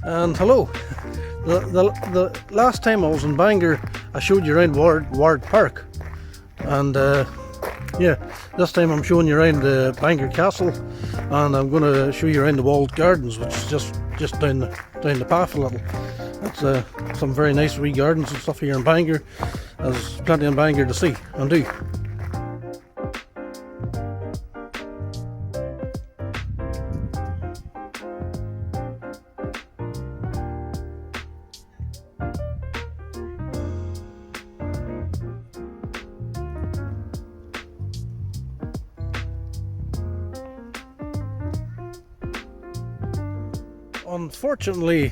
And hello. The last time I was in Bangor, I showed you around Ward Park, and yeah, this time I'm showing you around Bangor Castle, and I'm going to show you around the walled gardens, which is just down the path a little. It's some very nice wee gardens and stuff here in Bangor. There's plenty in Bangor to see and do. Unfortunately,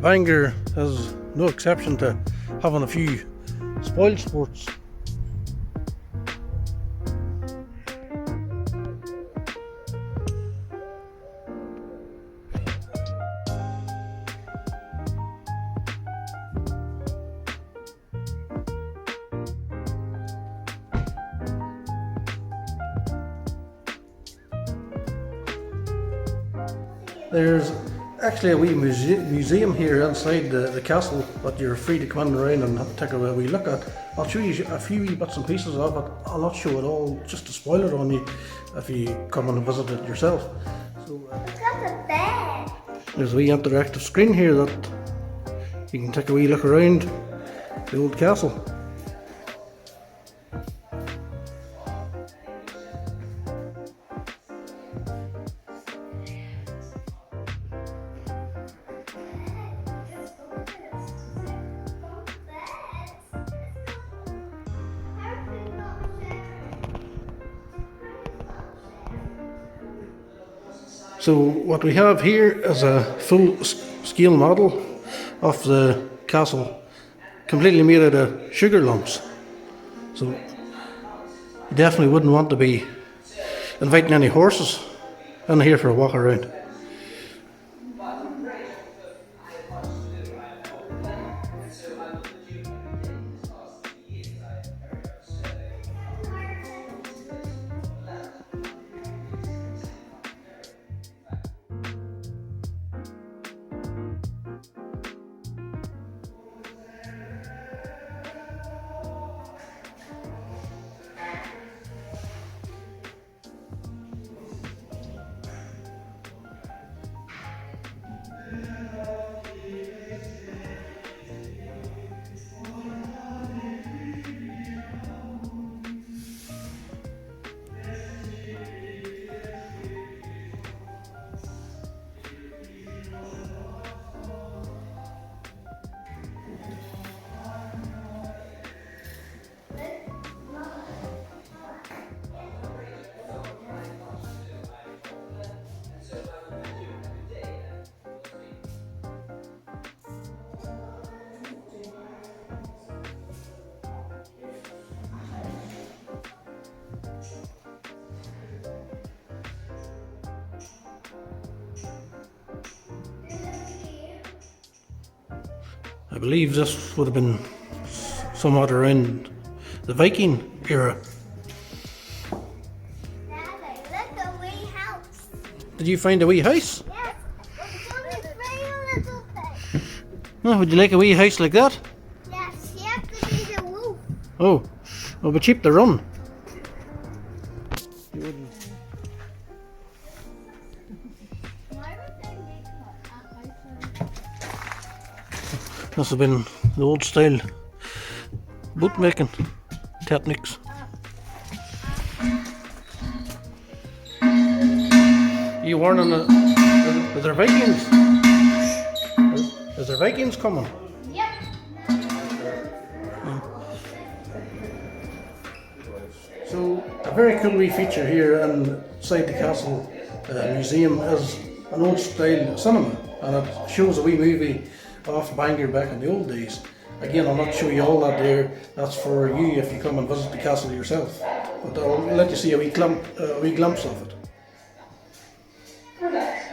Bangor is no exception to having a few spoiled sports. There's actually a wee museum here inside the castle that you're free to come in around and take a wee look at. I'll show you a few wee bits and pieces of it. I'll not show it all just to spoil it on you if you come and visit it yourself. So, look at the bed. There's a wee interactive screen here that you can take a wee look around the old castle. So what we have here is a full scale model of the castle, completely made out of sugar lumps. So you definitely wouldn't want to be inviting any horses in here for a walk around. I believe this would have been somewhat around the Viking era. Daddy, look a wee house. Did you find a wee house? Yes, it's only very little thing. Oh, would you like a wee house like that? Yes, you have to be the roof. Oh, it'll be cheap to run. You wouldn't. Why would they make a house? This has been the old style boat making techniques. You warning are there Vikings? Is there Vikings coming? Yep. So a very cool wee feature here inside the castle museum is an old style cinema, and it shows a wee movie off Bangor back in the old days. Again, I'll not show you all that there. That's for you if you come and visit the castle yourself. But I'll let you see a wee glimpse of it. Relax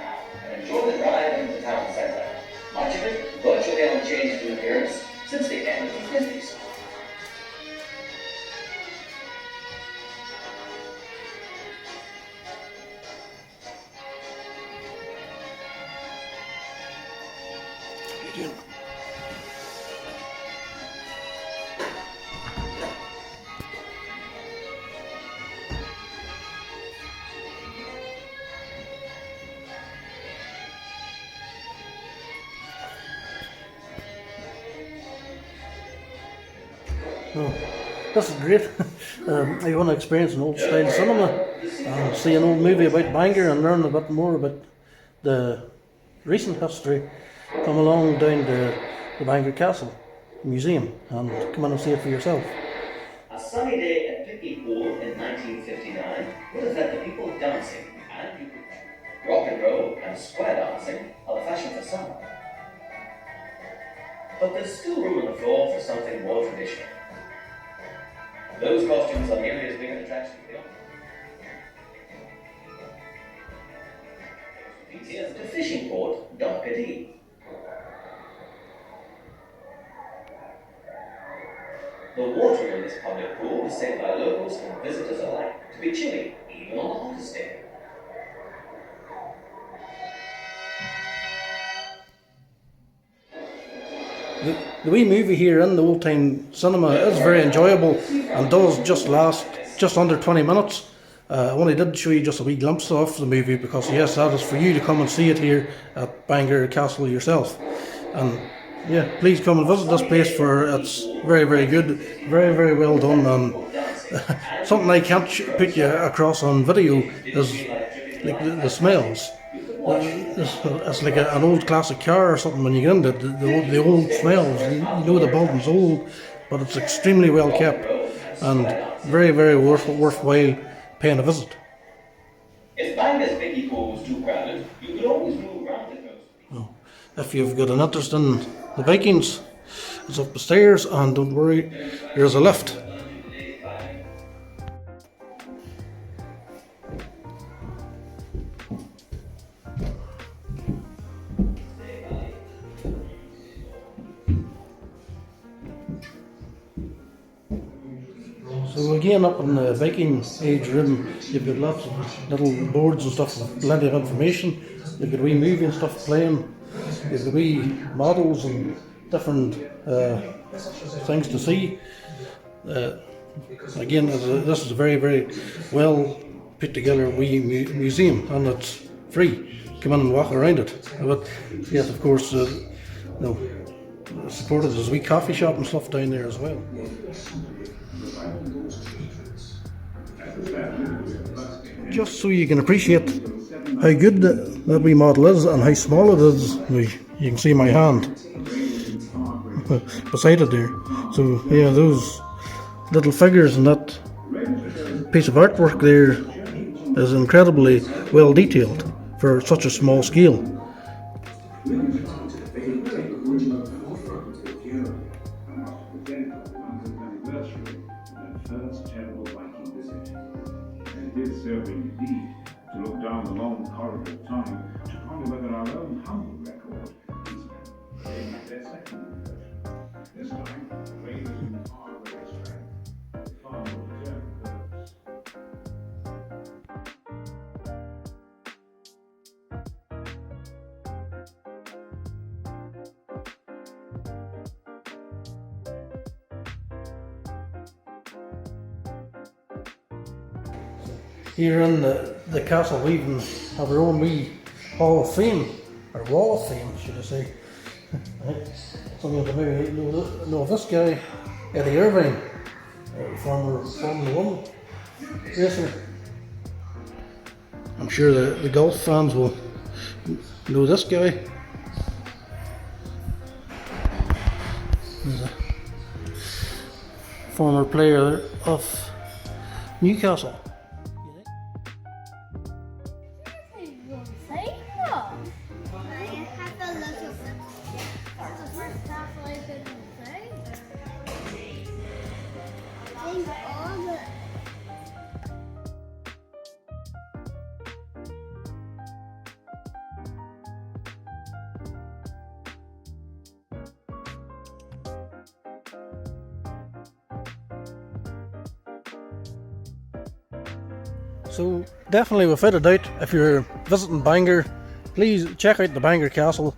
and enjoy the drive into the town centre. Much of it virtually unchanged in appearance since the end of the 50s. Oh, this is great. I want to experience an old style cinema and see an old movie about Bangor and learn a bit more about the recent history. Come along down to the Bangor Castle Museum and come in and see it for yourself. A sunny day at Picky Pool in 1959 would have had the people dancing and music. Rock and roll and square dancing are the fashion for summer. But there's still room on the floor for something more traditional. Those costumes are nearly as big an attraction beyond. Here's the fishing port, Donkadee. The water in this public pool is said by locals and visitors alike to be chilly, even on the hottest day. The wee movie here in the old time cinema is very enjoyable and does just last just under 20 minutes. I only did show you just a wee glimpse of the movie because yes, that is for you to come and see it here at Bangor Castle yourself. And yeah, please come and visit this place for it's very, very good, very, very well done. And something I can't put you across on video is like the smells. It's like an old classic car or something when you get into it. The old smells. You know the building's old, but it's extremely well kept and very, very worthwhile paying a visit. If Bangor's Picky Pool was too crowded, you could always move around the coast. If you've got an interest in the Vikings, it's up the stairs, and don't worry, there's a lift. So again, up in the Viking Age Room, you've got lots of little boards and stuff with plenty of information. You've got wee movie and stuff playing. You've got wee models and different things to see. Again, this is a very, very well put together wee museum, and it's free. Come in and walk around it. But yes, of course, supported there's a wee coffee shop and stuff down there as well. Just so you can appreciate how good that wee model is and how small it is, you can see my hand beside it there. So yeah, those little figures and that piece of artwork there is incredibly well detailed for such a small scale. It is serving indeed to look down the long corridor of time to ponder whether our own humble record is their second version. This time, the raiders in far greater strength, far more determined birds. Here in the castle, we even have our own wee Hall of Fame, or Wall of Fame, should I say. Some of you maybe know this guy, Eddie Irvine, former Formula 1 racer. I'm sure the golf fans will know this guy. He's a former player of Newcastle. So definitely, without a doubt, if you're visiting Bangor, please check out the Bangor Castle.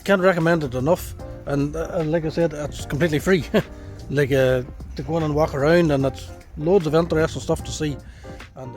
Can't recommend it enough, and like I said, it's completely free. To go in and walk around, and it's loads of interesting stuff to see. And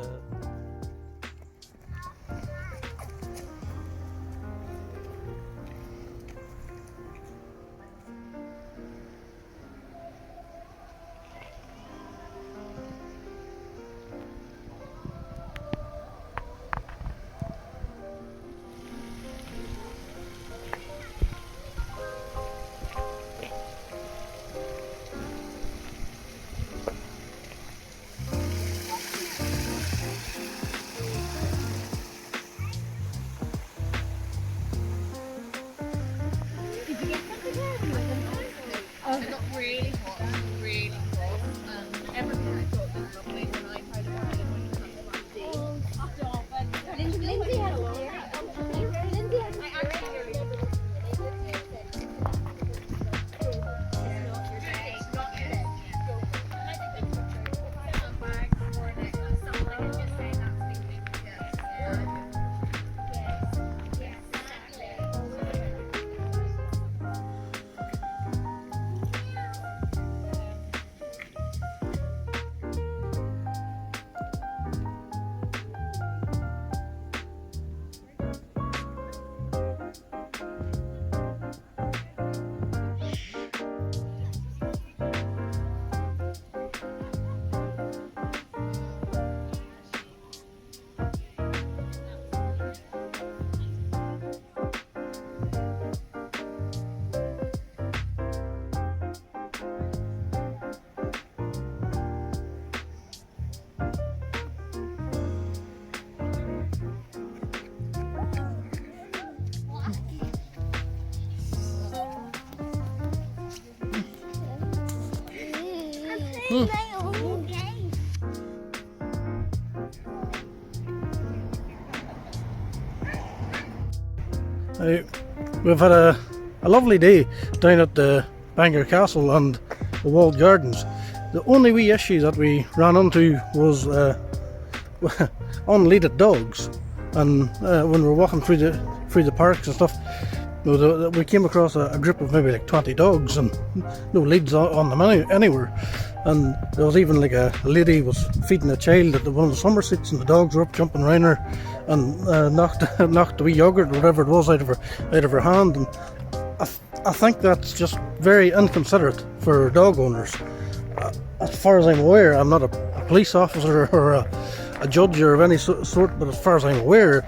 really hot, really hot, and everything I thought was lovely when I tried to find it when it comes to Lindsay has a theory. Lindsay has a theory. My own game. We've had a lovely day down at the Bangor Castle and the walled gardens. The only wee issue that we ran into was unleaded dogs, and when we were walking through the parks and stuff, we came across a group of maybe like 20 dogs and no leads on them anywhere. And there was even like a lady was feeding a child at one of the summer seats, and the dogs were up jumping around her and knocked the wee yogurt or whatever it was out of her hand. And I think that's just very inconsiderate for dog owners. As far as I'm aware, I'm not a police officer or a judge or of any sort, but as far as I'm aware,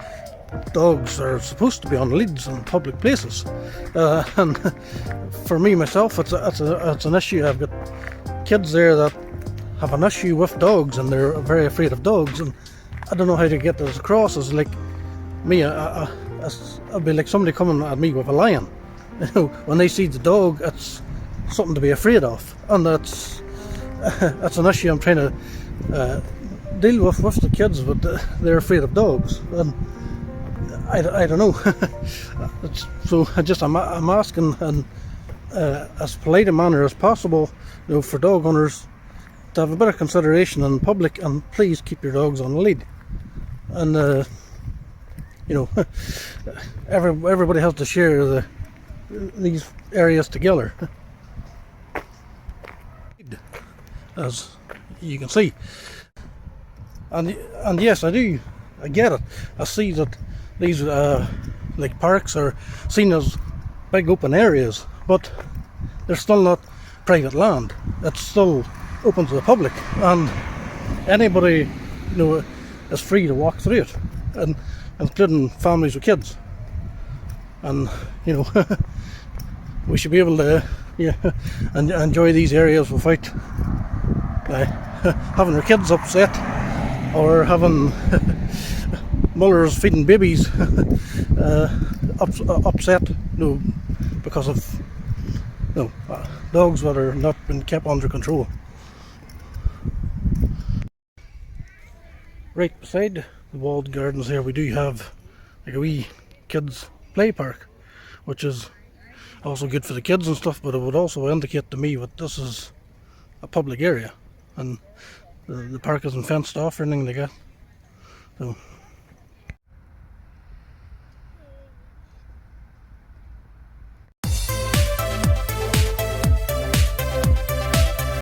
dogs are supposed to be on leads in public places. And for me myself, it's an issue. I've got kids there that have an issue with dogs, and they're very afraid of dogs, and I don't know how to get this across. It's like me, it'd be like somebody coming at me with a lion. When they see the dog, it's something to be afraid of, and that's an issue I'm trying to deal with the kids, but they're afraid of dogs, and I don't know. So I'm asking, and as polite a manner as possible, for dog owners to have a bit of consideration in public, and please keep your dogs on a lead. And everybody has to share these areas together, as you can see. And yes, I get it. I see that these like parks are seen as big open areas, but they're still not private land. It's still open to the public, and anybody is free to walk through it, and including families with kids. And we should be able to enjoy these areas without having our kids upset, or having mothers feeding babies upset because of dogs that are not been kept under control. Right beside the walled gardens here, we do have like a wee kids play park, which is also good for the kids and stuff, but it would also indicate to me that this is a public area, and the park isn't fenced off or anything like that. So